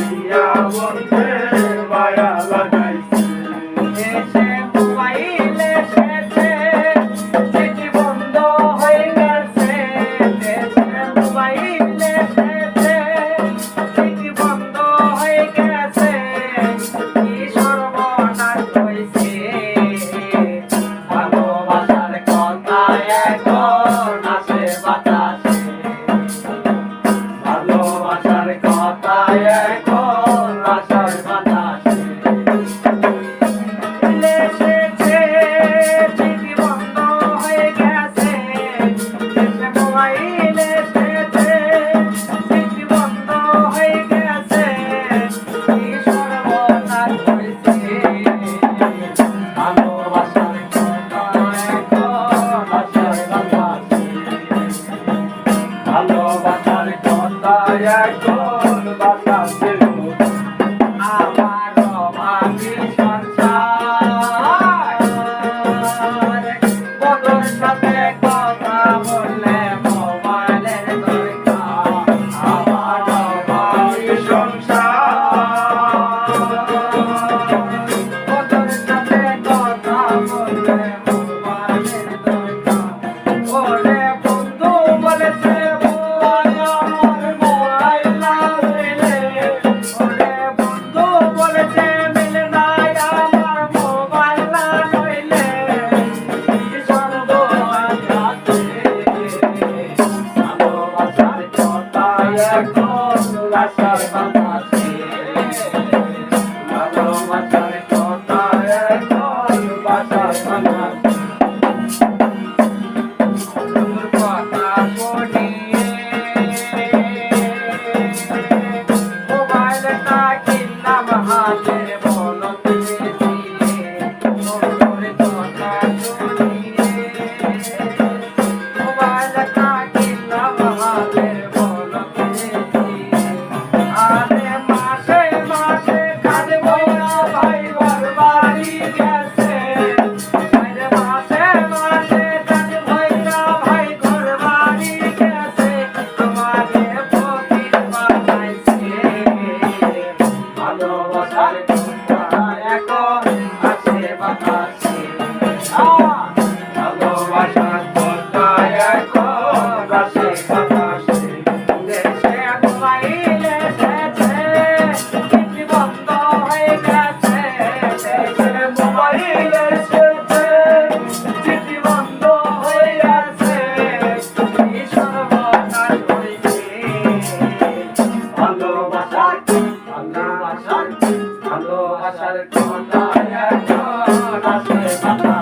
দিয়া বন্ধে মায়া লাগাইছে এসে মোবাইল এসেছে চিঠি বন্ধ হয়ে গেছে এসে মোবাইল এসেছে চিঠি বন্ধ হয়ে গেছে কি সর্বনাশ হয়েছে ভালোবাসার কথা এখন আসে বাতাসে ভালোবাসার কথা এখন আসার বাতাসে এসেছে চিঠি বন্ধ হয়ে গেছে এসে মোবাইল এসেছে চিঠি বন্ধ হয়ে গেছে কি সর্বনাশ হয়েছে ভালোবাসার কথা এখন আসার বাতাসে ভালোবাসার কথা এখন বাতাসে আমার অভাবী সংসার বন্ধুর সাথে কথা বললে মোবাইলের দরকার আমার অভাবী সংসার বন্ধুর সাথে কথা বললে মোবাইলের দরকার ওরে বন্ধু বলেছে আমার মোবাইল না হইলে ওরে বন্ধু বলেছে মিলে নাই আমার মোবাইল না হইলে কি সর্বনাশ আছে ভালোবাসার কথা এখন আসার বাতাসে ভালোবাসার কথা এখন বাসার বাতাসে কথা শুনিয়ে মোবাইলটা কিনলাম হাতের বলত দিয়ে বন্ধুর কথা শুনিয়ে মোবাইলটা কিনলাম হাতের বলত দিয়ে আরে মাসে মাসে কাঁদবো না ভাই ঘর বাড়ি গেছে আরে মাসে মাসে কাঁদবো না ভাই ঘর বাড়ি গেছে আমাকে ফকির বানাইছে ভালোবাসার কথা এখন আসে বাতাসে ভালোবাসার কথা এখন আসে বাতাসে দেশে মোবাইল এসেছে চিঠি বন্ধ হয়ে গেছে দেশে মোবাইল এসেছে চিঠি বন্ধ হয়ে গেছে কি সর্বনাশ হয়েছে ভালোবাসার ভালোবাসার কথা এখন আসে বাতাসে